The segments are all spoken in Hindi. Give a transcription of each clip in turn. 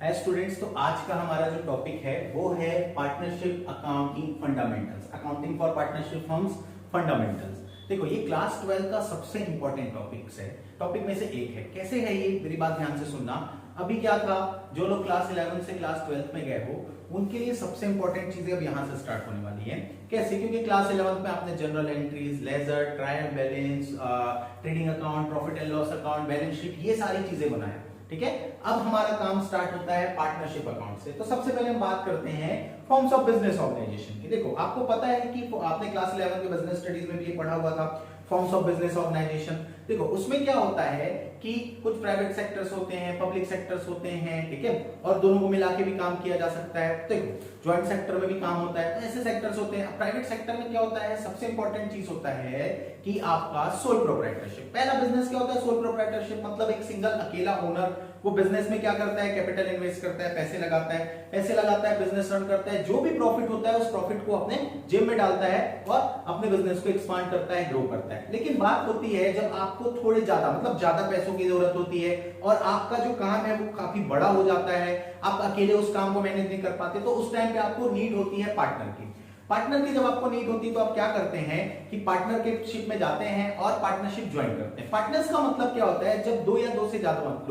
स्टूडेंट्स, तो आज का हमारा जो टॉपिक है वो है partnership accounting fundamentals, accounting for partnership firms fundamentals. देखो, ये क्लास 12 का सबसे इंपॉर्टेंट टॉपिक में से एक है। कैसे है ये, मेरी बात ध्यान से सुनना। अभी क्या था, जो लोग क्लास 11 से क्लास 12 में गए हो उनके लिए सबसे इंपॉर्टेंट चीजें अब यहाँ से स्टार्ट होने वाली है। कैसे? क्योंकि क्लास 11 में आपने journal entries, ledger, trial balance, trading account, profit and loss account, balance sheet, ये सारी चीजें बनाया। ठीक है, अब हमारा काम स्टार्ट होता है पार्टनरशिप अकाउंट से। तो सबसे पहले हम बात करते हैं फॉर्म्स ऑफ बिजनेस ऑर्गेनाइजेशन की। देखो, आपको पता है कि आपने क्लास 11 के बिजनेस स्टडीज में भी ये पढ़ा हुआ था, फॉर्म्स ऑफ बिजनेस ऑर्गेनाइजेशन। देखो, उसमें क्या होता है कि कुछ प्राइवेट सेक्टर्स होते हैं, पब्लिक सेक्टर्स होते हैं, ठीक है, और दोनों को मिला के भी काम किया जा सकता है। देखो, ज्वाइंट सेक्टर में भी काम होता है, तो ऐसे सेक्टर्स होते हैं। प्राइवेट सेक्टर में क्या होता है, सबसे इंपॉर्टेंट चीज होता है कि आपका सोल प्रोप्राइटरशिप। पहला बिजनेस क्या होता है, सोल प्रोप्राइटरशिप, मतलब एक सिंगल अकेला ओनर वो बिजनेस में क्या करता है, कैपिटल इन्वेस्ट करता है, पैसे लगाता है, बिजनेस रन करता है, जो भी प्रॉफिट होता है उस प्रॉफिट को अपने जेब में डालता है और अपने बिजनेस को एक्सपांड करता है, ग्रो करता है। लेकिन बात होती है जब आपको थोड़े ज्यादा, मतलब ज्यादा पैसों की जरूरत होती है और आपका जो काम है वो काफी बड़ा हो जाता है, आप अकेले उस काम को मैनेज नहीं कर पाते, तो उस टाइम पे आपको नीड होती है पार्टनर की जब आपको नीड होती है तो आप क्या करते हैं कि पार्टनरशिप में जाते हैं और पार्टनरशिप ज्वाइन करते हैं। पार्टनर्स का मतलब क्या होता है, जब दो या दो से ज्यादा लोग,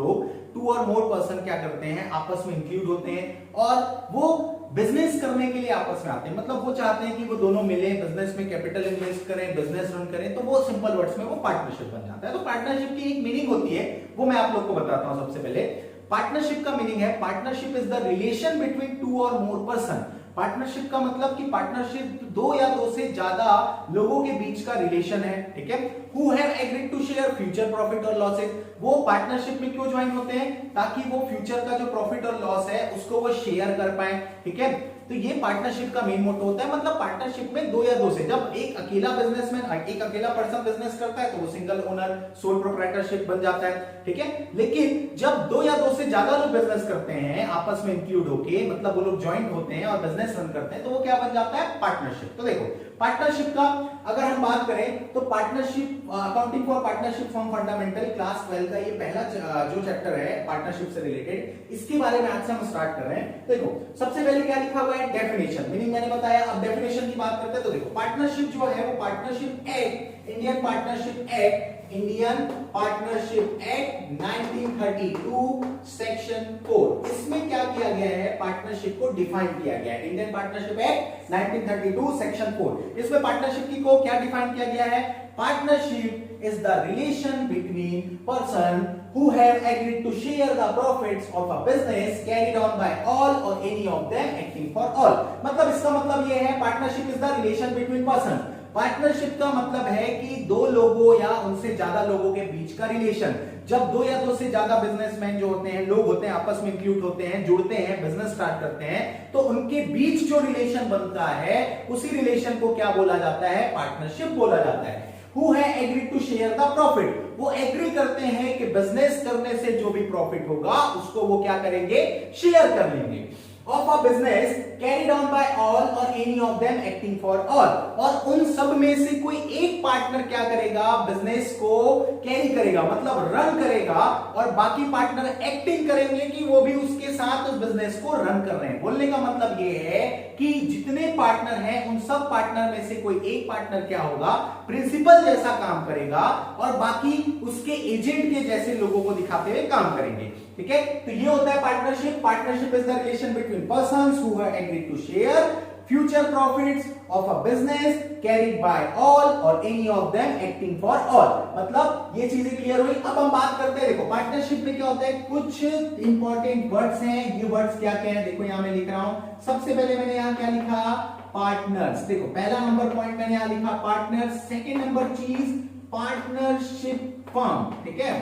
2 और मोर पर्सन क्या करते हैं, आपस में इंक्लूड होते हैं और वो बिजनेस करने के लिए आपस में आते हैं। मतलब वो चाहते हैं कि वो दोनों मिले, बिजनेस में कैपिटल इन्वेस्ट करें, बिजनेस रन करें, तो वो सिंपल वर्ड्स में वो पार्टनरशिप बन जाता है। तो पार्टनरशिप की एक मीनिंग होती है, वो मैं आप लोग को बताता हूं। सबसे पहले पार्टनरशिप का मीनिंग है, partnership is the relation between 2 और मोर पर्सन। पार्टनरशिप का मतलब कि पार्टनरशिप 2 या 2 से ज्यादा लोगों के बीच का रिलेशन है, ठीक है। Who have agreed to share future profit और losses। वो पार्टनरशिप में क्यों ज्वाइन होते हैं, ताकि वो फ्यूचर का जो प्रॉफिट और लॉस है उसको वो शेयर कर पाए, ठीक है। तो ये पार्टनरशिप का मेन मोटो होता है। मतलब पार्टनरशिप में 2 या 2 से, जब एक अकेला बिजनेसमैन, एक अकेला पर्सन बिजनेस करता है तो वो सिंगल ओनर सोल प्रोप्राइटरशिप बन जाता है, ठीक है। लेकिन जब 2 या 2 से ज्यादा लोग बिजनेस करते हैं आपस में इंक्लूड होके, मतलब वो लोग ज्वाइंट होते हैं और बिजनेस रन करते हैं, तो वो क्या बन जाता है, पार्टनरशिप। तो देखो, पार्टनरशिप का अगर हम बात करें तो partnership, accounting for partnership form fundamental, class 12 का ये पहला जो चैप्टर है पार्टनरशिप से रिलेटेड, इसके बारे में आज से हम स्टार्ट कर रहे हैं। देखो, सबसे पहले क्या लिखा हुआ है, डेफिनेशन, मीनिंग मैंने बताया। अब डेफिनेशन की बात करते हैं तो देखो, पार्टनरशिप जो है वो partnership act, Indian partnership act 1932 section 4, इसमें क्या किया गया है, पार्टनरशिप को डिफाइन किया गया है। इंडियन पार्टनरशिप एक्ट 1932 सेक्शन 4, इसमें पार्टनरशिप की को क्या डिफाइन किया गया है, partnership is the relation between person who have agreed to share the profits of a business carried on by all or any of them acting for all। मतलब इसका मतलब ये है, partnership is the relation between person। Partnership का मतलब है कि दो लोगों या उनसे ज्यादा लोगों के बीच का रिलेशन। जब 2 या 2 से ज्यादा बिजनेसमैन जो होते हैं, लोग होते हैं, आपस में इंक्लूड होते हैं, जुड़ते हैं, बिजनेस स्टार्ट करते हैं, तो उनके बीच जो रिलेशन बनता है उसी रिलेशन को क्या बोला जाता है, पार्टनरशिप बोला जाता है। Who have agreed to share the profit, वो एग्री करते हैं कि बिजनेस करने से जो भी प्रॉफिट होगा उसको वो क्या करेंगे, शेयर कर लेंगे। Of a business carried on by all or any of them acting for all, और उन सब में से कोई एक पार्टनर क्या करेगा, बिजनेस को कैरी करेगा, मतलब रन करेगा, और बाकी पार्टनर एक्टिंग करेंगे कि वो भी उसके साथ उस बिजनेस को रन कर रहे हैं। बोलने का मतलब ये है कि जितने पार्टनर हैं उन सब पार्टनर में से कोई एक पार्टनर क्या होगा, प्रिंसिपल जैसा काम करेगा और बाकी उसके एजेंट के जैसे लोगों को दिखाते हुए काम करेंगे, ठीक है। तो ये होता है partnership. Partnership is the relation between persons who have agreed to share future profits of a business carried by all or any of them acting for all। मतलब ये चीजें क्लियर हुई। अब हम बात करते हैं, देखो पार्टनरशिप में क्या होता है, कुछ इंपॉर्टेंट वर्ड्स हैं। ये वर्ड्स क्या क्या है, देखो यहां मैं लिख रहा हूं। सबसे पहले मैंने यहां क्या लिखा, पार्टनर्स। देखो, पहला नंबर पॉइंट मैंने यहां लिखा पार्टनर्स। सेकेंड नंबर चीज पार्टनरशिप फर्म, ठीक है,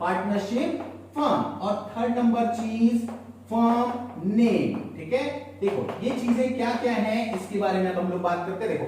पार्टनरशिप फर्म। और थर्ड नंबर चीज फर्म नेम, ठीक है। देखो, ये चीजें क्या क्या हैं इसके बारे में अब हम लोग बात करते हैं। देखो,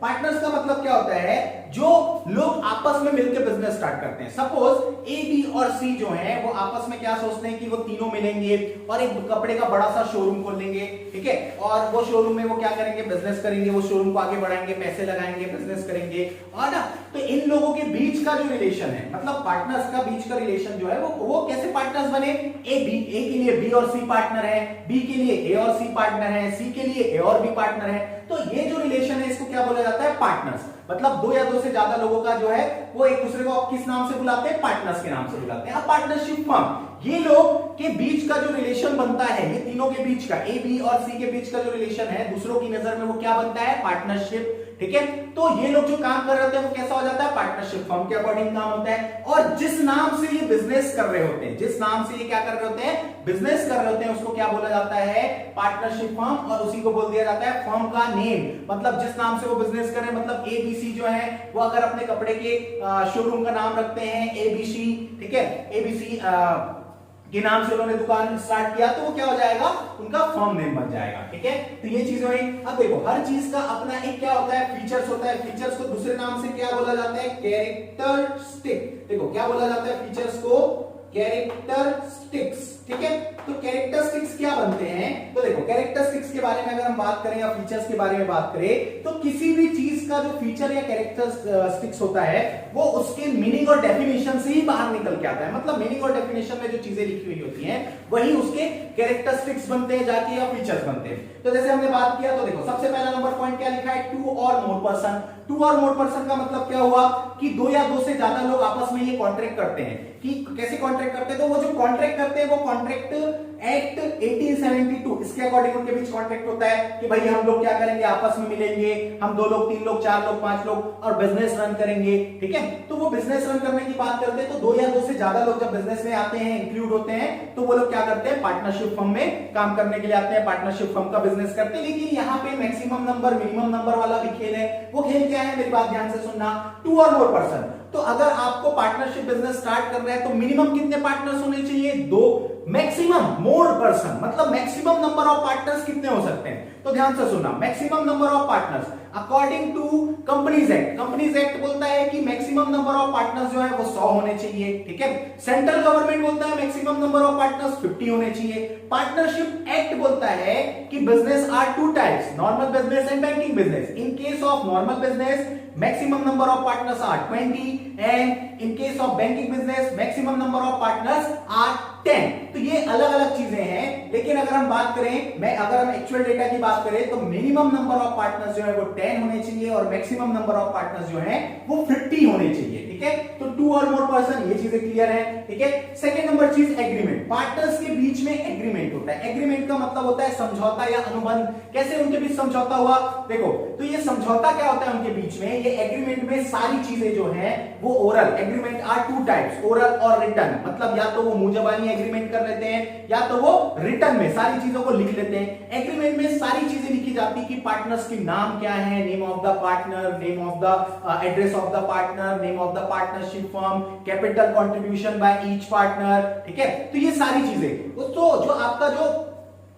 पार्टनर्स का मतलब क्या होता है, जो लोग आपस में मिलकर बिजनेस स्टार्ट करते हैं। सपोज ए बी और सी जो है वो आपस में क्या सोचते हैं कि वो तीनों मिलेंगे और एक कपड़े का बड़ा सा शोरूम खोल लेंगे, ठीक है, और वो शोरूम में वो क्या करेंगे, बिजनेस करेंगे, वो शोरूम को आगे बढ़ाएंगे, पैसे लगाएंगे, बिजनेस करेंगे, और ना तो इन लोगों के बीच का जो रिलेशन है, मतलब पार्टनर्स का बीच का रिलेशन जो है वो कैसे पार्टनर्स बने, ए के लिए बी और सी पार्टनर है, बी के लिए ए और सी पार्टनर है, सी के लिए ए और बी पार्टनर है, तो ये जो रिलेशन है इसको क्या बोला जाता है, पार्टनर्स। मतलब दो या दो से ज्यादा लोगों का जो है वो एक दूसरे को किस नाम से बुलाते हैं, पार्टनर्स के नाम से बुलाते हैं। अब पार्टनरशिप फर्म, ये लोग के बीच का जो रिलेशन बनता है, ये तीनों के बीच का, ए बी और सी के बीच का जो रिलेशन है दूसरों की नजर में वो क्या बनता है, पार्टनरशिप, ठीक है। तो ये लोग जो काम कर रहे होते हैं वो कैसा हो जाता है, पार्टनरशिप फर्म के अकॉर्डिंग काम होता है। और जिस नाम से ये बिजनेस कर रहे होते हैं, जिस नाम से ये क्या कर रहे होते हैं, बिजनेस कर रहे होते हैं, उसको क्या बोला जाता है, पार्टनरशिप फर्म, और उसी को बोल दिया जाता है फर्म का नेम। मतलब जिस नाम से वो बिजनेस कर रहे हैं, मतलब एबीसी जो है वो अगर अपने कपड़े के शोरूम का नाम रखते हैं एबीसी, ठीक है, एबीसी के नाम से उन्होंने दुकान स्टार्ट किया, तो वो क्या हो जाएगा, उनका फर्म नेम बन जाएगा, ठीक है। तो ये चीज हुई। अब देखो हर चीज का अपना एक क्या होता है, फीचर्स होता है। फीचर्स को दूसरे नाम से क्या बोला जाता है, कैरेक्टरिस्टिक। देखो क्या बोला जाता है फीचर्स को, कैरेक्टरिस्टिक्स, ठीक है। तो कैरेक्टरिस्टिक्स क्या बनते हैं, तो देखो कैरेक्टरिस्टिक्स के बारे में अगर हम बात करें या फीचर्स के बारे में बात करें, तो किसी भी चीज का जो फीचर या कैरेक्टरिस्टिक्स होता है वो उसके मीनिंग और डेफिनेशन से ही बाहर निकल के आता है। मतलब मीनिंग और डेफिनेशन में जो चीजें लिखी हुई होती हैं वही उसके कैरेक्टरिस्टिक्स बनते हैं जाके, या फीचर्स बनते हैं। तो जैसे हमने बात किया, तो देखो सबसे पहला नंबर पॉइंट क्या लिखा है, टू और मोर पर्सन। टू और मोर पर्सन का मतलब क्या हुआ कि दो या दो से ज्यादा लोग आपस में ये कॉन्ट्रैक्ट करते हैं। कि कैसे कॉन्ट्रैक्ट करते हैं, तो वो जो कॉन्ट्रैक्ट करते हैं वो कॉन्ट्रैक्ट एक्ट 1872 इसके अकॉर्डिंग उनके बीच कॉन्ट्रैक्ट होता है कि भाई हम लोग क्या करेंगे, आपस में मिलेंगे, हम 2 लोग 3 लोग 4 लोग 5 लोग और बिजनेस रन करेंगे, ठीक है। तो वो बिजनेस रन करने की बात करते हैं, तो 2 या 2 से ज्यादा लोग जब बिजनेस में आते हैं, इंक्लूड होते हैं, तो वो लोग क्या करते हैं, पार्टनरशिप फर्म में काम करने के लिए आते हैं, पार्टनरशिप फर्म का बिजनेस करते हैं। लेकिन यहाँ पे मैक्सिमम नंबर मिनिमम नंबर वाला भी खेल है। वो खेल क्या है, मेरी बात ध्यान से सुनना, टू और मोर पर्सन। तो अगर आपको पार्टनरशिप बिजनेस स्टार्ट करना है तो मिनिमम कितने पार्टनर्स होने चाहिए, 2। मैक्सिमम मोर पर्सन मतलब मैक्सिमम नंबर ऑफ पार्टनर्स कितने हो सकते हैं, तो ध्यान से सुनना, maximum number of partners according to companies act. Companies act बोलता है कि मैक्सिमम नंबर ऑफ पार्टनर्स जो है वो 100 होने चाहिए, ठीक है। सेंट्रल गवर्नमेंट बोलता है मैक्सिमम नंबर ऑफ पार्टनर्स 50 होने चाहिए। पार्टनरशिप एक्ट बोलता है कि business are 2 types, normal business and banking business. In case of normal business maximum number of partners are 20 and in case of banking business maximum number of partners are 10। तो ये अलग अलग चीजें हैं, लेकिन अगर हम बात करें, अगर हम एक्चुअल डेटा की बात करें तो मिनिमम नंबर ऑफ पार्टनर्स जो है वो 10 होने चाहिए और मैक्सिमम नंबर ऑफ पार्टनर्स जो है वो 50 होने चाहिए, ठीक है। तो 2 और मोर पर्सन, ये चीजें क्लियर है, ठीक है। सेकेंड नंबर चीज एग्रीमेंट। पार्टनर्स के बीच में एग्रीमेंट होता है। एग्रीमेंट का मतलब होता है समझौता या अनुबंध। कैसे उनके बीच समझौता हुआ, देखो तो ये समझौता क्या होता है उनके बीच में, ये एग्रीमेंट में सारी चीजें जो है वो oral. Agreement are 2 types, oral और रिटन। मतलब या तो वो मुंह जबानी एग्रीमेंट कर लेते हैं या तो वो रिटन में सारी चीजों को लिख लेते हैं। एग्रीमेंट में सारी चीजें लिखी जाती कि पार्टनर्स के नाम क्या है, name of the partner, name of the address of the partner, name of the partnership firm, capital contribution by each partner, ठीक है। तो ये सारी चीजें, तो जो आपका जो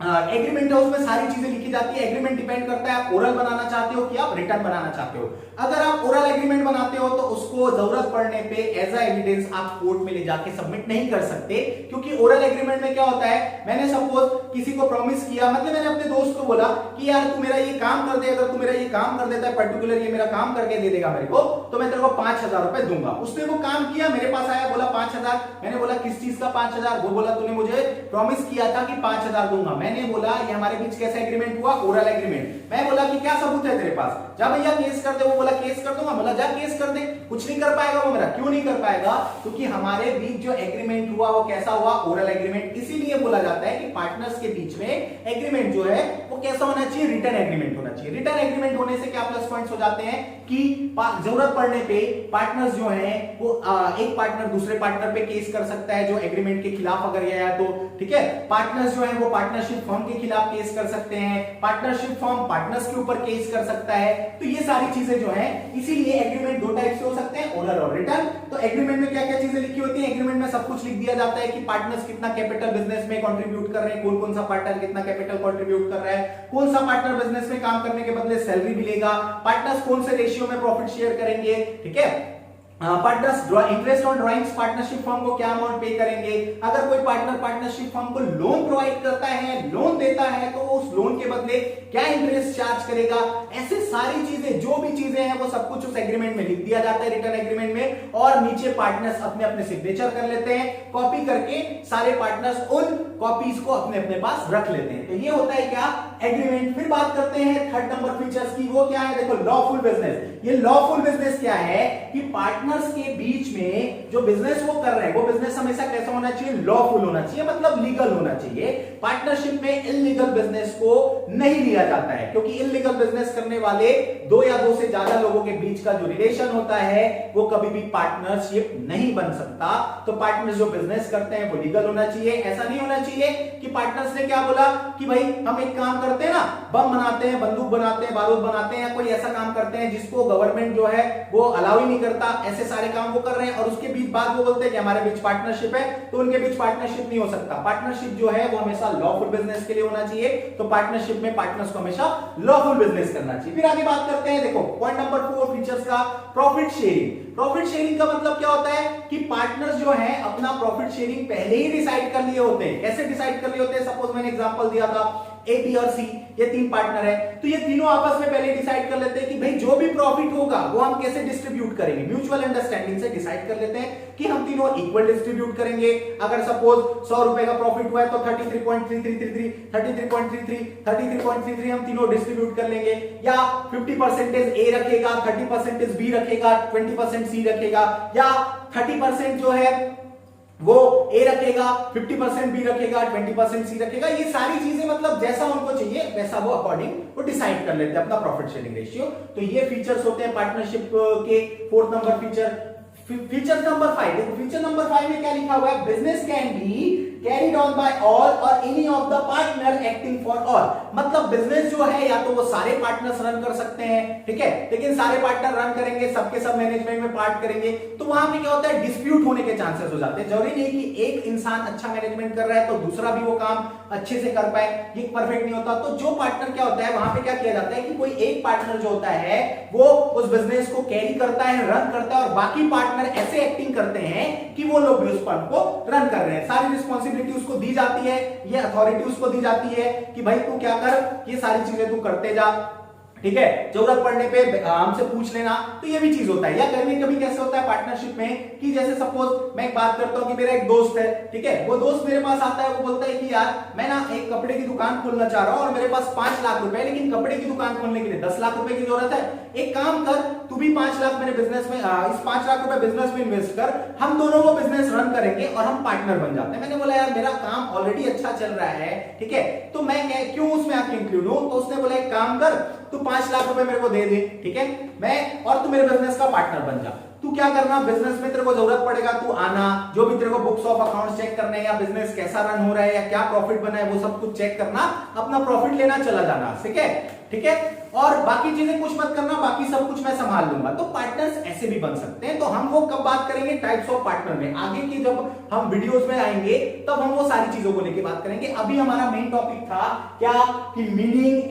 एग्रीमेंट है उसमें सारी चीजें लिखी जाती है। एग्रीमेंट डिपेंड करता है आप ओरल बनाना चाहते हो कि आप रिटर्न बनाना चाहते हो। अगर आप ओरल एग्रीमेंट बनाते हो तो उसको जरूरत पड़ने पे एज अ एविडेंस आप कोर्ट में ले जाके सबमिट नहीं कर सकते, क्योंकि ओरल एग्रीमेंट में क्या होता है, मैंने सपोज किसी को प्रॉमिस किया, मतलब मैंने अपने दोस्त को बोला कि यार तू मेरा ये काम कर दे, अगर तू मेरा ये काम कर देता है, पर्टिकुलर ये मेरा काम करके दे देगा मेरे को, तो मैं तेरे को 5000 रुपए दूंगा। उसने वो काम किया, मेरे पास आया, बोला 5000। मैंने बोला किस चीज का 5000, वो बोला तूने मुझे प्रॉमिस किया था कि 5000 दूंगा। मैंने बोला ये हमारे बीच कैसा एग्रीमेंट हुआ, ओरल एग्रीमेंट। मैं बोला कि क्या सबूत है तेरे पास, जा भैया केस कर दे। वो बोला केस कर दूंगा। बोला जा केस कर दे। कुछ नहीं कर पाएगा वो मेरा। क्यों नहीं कर पाएगा, क्योंकि हमारे बीच जो एग्रीमेंट हुआ वो कैसा हुआ, ओरल एग्रीमेंट। इसीलिए बोला जाता है कि पार्टनर्स के बीच में एग्रीमेंट जो है वो कैसा होना चाहिए, रिटन एग्रीमेंट होना चाहिए। रिटन एग्रीमेंट होने से क्या प्लस पॉइंट्स हो जाते हैं कि जरूरत पड़ने पे पार्टनर्स जो हैं वो एक पार्टनर दूसरे पार्टनर पे केस कर सकता है जो एग्रीमेंट के खिलाफ अगर गया है तो, ठीक है। पार्टनर्स जो है वो पार्टनरशिप पार्टनरशिप फर्म के खिलाफ केस कर सकते हैं, पार्टनरशिप फर्म पार्टनर्स के ऊपर केस कर सकता है। तो ये सारी चीजें जो है, इसीलिए एग्रीमेंट दो टाइप से हो सकते हैं, ओरल और रिटन। तो एग्रीमेंट में क्या क्या चीजें लिखी होती है, एग्रीमेंट में सब कुछ लिख दिया जाता है कि पार्टनर्स कितना कैपिटल बिजनेस में कंट्रीब्यूट कर रहे हैं, कौन कौन सा पार्टनर कितना कैपिटल कंट्रीब्यूट कर रहा है, कौन सा पार्टनर बिजनेस में काम करने के बदले सैलरी मिलेगा, पार्टनर्स कौन से रेशियो में प्रॉफिट शेयर करेंगे, ठीक है। Partners interest on drawings partnership firm को क्या अमाउंट पे करेंगे, अगर कोई पार्टनर पार्टनरशिप फर्म को लोन प्रोवाइड करता है, लोन देता है, तो उस लोन के बदले क्या इंटरेस्ट चार्ज करेगा, ऐसे सारी चीजें जो भी चीजें हैं वो सब कुछ उस एग्रीमेंट में लिख दिया जाता है, रिटर्न एग्रीमेंट में। और नीचे पार्टनर्स अपने अपने सिग्नेचर कर लेते हैं, कॉपी करके सारे पार्टनर्स उन कॉपीज को अपने अपने पास रख लेते हैं। तो ये होता है क्या, एग्रीमेंट। फिर बात करते हैं थर्ड नंबर फीचर्स की, वो क्या है, देखो लॉफुल बिजनेस। ये लॉफुल बिजनेस क्या है कि पार्टनर्स के बीच में जो बिजनेस वो कर रहे हैं, वो बिजनेस हमेशा कैसा होना चाहिए, लॉफुल होना चाहिए, मतलब लीगल होना चाहिए। पार्टनरशिप में इल्लीगल बिजनेस को नहीं लिया जाता है, क्योंकि इल्लीगल बिजनेस करने वाले दो या दो से ज्यादा लोगों के बीच का जो रिलेशन होता है वो कभी भी पार्टनरशिप नहीं बन सकता। तो पार्टनर्स जो बिजनेस करते हैं वो लीगल होना चाहिए। ऐसा नहीं होना चाहिए कि पार्टनर्स ने क्या बोला कि भाई हम एक काम करते हैं ना, बम बनाते हैं, बंदूक बनाते हैं, बारूद बनाते हैं, या कोई ऐसा काम करते हैं जिसको गवर्नमेंट जो है वो अलाउ ही नहीं करता, ऐसे सारे काम वो कर रहे हैं, और उसके बीच बाद वो बोलते हैं कि हमारे बीच पार्टनरशिप है, तो उनके बीच पार्टनरशिप नहीं हो सकता। पार्टनरशिप जो है वो हमेशा लॉफुल बिजनेस के लिए होना चाहिए। तो पार्टनरशिप में पार्टनर्स को हमेशा लॉफुल बिजनेस करना चाहिए। फिर आगे बात करते हैं, देखो पॉइंट नंबर 4 फीचर्स का, प्रॉफिट शेयरिंग। प्रॉफिट शेयरिंग का मतलब क्या होता है कि पार्टनर्स जो है अपना प्रॉफिट शेयरिंग पहले ही डिसाइड कर लिए होते हैं। कैसे डिसाइड कर लिए होते हैं, सपोज मैंने एग्जांपल दिया था ए, बी और सी, ये तीन पार्टनर है, तो ये तीनों आपस में पहले डिसाइड कर लेते हैं कि भाई जो भी प्रॉफिट होगा वो हम कैसे डिस्ट्रीब्यूट करेंगे। म्यूचुअल अंडरस्टैंडिंग से डिसाइड कर लेते हैं कि हम तीनों इक्वल डिस्ट्रीब्यूट करेंगे। अगर सपोज 100 रुपए का प्रॉफिट हुआ है तो 33.33 हम तीनों डिस्ट्रीब्यूट कर लेंगे, या 50% ए रखेगा, 30% बी रखेगा, 20% सी रखेगा, या 30% जो है वो ए रखेगा, 50% बी रखेगा, 20% सी रखेगा। ये सारी चीजें मतलब जैसा उनको चाहिए वैसा वो अकॉर्डिंग वो डिसाइड कर लेते हैं अपना प्रॉफिट शेयरिंग रेशियो। तो ये फीचर्स होते हैं पार्टनरशिप के 4th number feature. Feature number 5, देखो फीचर नंबर 5 में क्या लिखा हुआ है, business can be carried on by all or any of the partner acting for all. मतलब बिजनेस जो है या तो वो सारे पार्टनर्स रन कर सकते हैं, ठीक है, लेकिन सारे पार्टनर रन करेंगे, सबके सब मैनेजमेंट में पार्ट करेंगे, तो वहां पे क्या होता है, डिस्प्यूट होने के चांसेस हो जाते हैं। जरूरी नहीं कि एक इंसान अच्छा मैनेजमेंट कर रहा है तो दूसरा भी वो काम अच्छे से कर पाए, ये परफेक्ट नहीं होता। तो जो पार्टनर क्या होता है, वहां पे क्या किया जाता है कि कोई एक पार्टनर जो होता है वो उस बिजनेस को कैरी करता है, रन करता है, और बाकी पार्टनर ऐसे एक्टिंग करते हैं कि वो लोग भी उस फंड को रन कर रहे हैं। सारी रिस्पॉन्सिबिलिटी उसको दी जाती है, ये अथॉरिटी उसको दी जाती है कि भाई तू क्या कर, ये सारी चीजें तू करते जा, ठीक है, जरूरत पड़ने पे हमसे पूछ लेना। तो ये भी चीज होता है। या कभी कभी कैसे होता है पार्टनरशिप में कि जैसे सपोज मैं एक बात करता हूं कि मेरा एक दोस्त है, ठीक है, वो दोस्त मेरे पास आता है, वो बोलता है कि यार मैं ना एक कपड़े की दुकान खोलना चाह रहा हूं और मेरे पास 5 लाख रुपए, लेकिन कपड़े की दुकान खोलने के लिए 10 लाख रुपए की जरूरत है। एक काम कर, तू भी 5 लाख मेरे बिजनेस में, इस 5 लाख रुपए बिजनेस में इन्वेस्ट कर, हम दोनों वो बिजनेस रन करेंगे और हम पार्टनर बन जाते हैं। मैंने बोला यार मेरा काम ऑलरेडी अच्छा चल रहा है, ठीक है, तो मैं क्यों उसमें आके इंक्लूड हूं। तो उसने बोला एक काम कर, तू 5 लाख रुपए मेरे को दे दे, ठीक है, मैं और तू मेरे बिजनेस का पार्टनर बन जा। तू क्या करना, बिजनेस में तेरे को जरूरत पड़ेगा, तू आना, जो भी तेरे को बुक्स ऑफ अकाउंट्स चेक करने हैं या बिजनेस कैसा रन हो रहा है या क्या प्रॉफिट बना है वो सब कुछ चेक करना, अपना प्रॉफिट लेना, चला जाना, ठीक है, ठीक है, और बाकी चीजें कुछ मत करना, बाकी सब कुछ मैं संभाल लूंगा। तो पार्टनर्स ऐसे भी बन सकते हैं। तो हम वो कब बात करेंगे, टाइप्स ऑफ पार्टनर में, आगे की जब हम वीडियोस में आएंगे तब हम वो सारी चीजों को लेके बात करेंगे। अभी हमारा मेन टॉपिक था क्या कि meaning,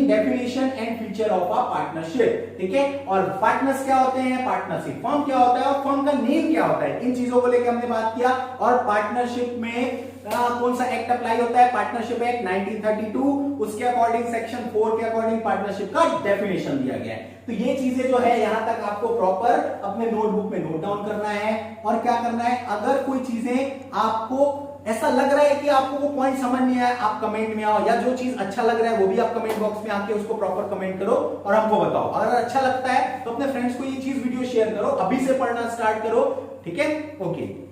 definition and feature of a partnership, ठीक है, और पार्टनर्स क्या होते हैं, पार्टनरशिप फर्म क्या होता है और फर्म का नेम क्या होता है, इन चीजों को लेकर हमने बात किया। और पार्टनरशिप में कौन सा एक्ट अप्लाई होता है, पार्टनरशिप एक्ट 1932, उसके अकॉर्डिंग सेक्शन 4 के अकॉर्डिंग पार्टनरशिप का डेफिनेशन दिया गया है। तो ये चीजें जो है यहां तक आपको प्रॉपर अपने नोटबुक में नोट डाउन करना है। और क्या करना है, अगर कोई चीजें आपको ऐसा लग रहा है कि आपको वो पॉइंट समझ नहीं आया, आप कमेंट में आओ, या जो चीज अच्छा लग रहा है वो भी आप कमेंट बॉक्स में आके उसको प्रॉपर कमेंट करो और हमको बताओ। अगर अच्छा लगता है तो अपने फ्रेंड्स को ये चीज वीडियो शेयर करो, अभी से पढ़ना स्टार्ट करो, ठीक है, ओके।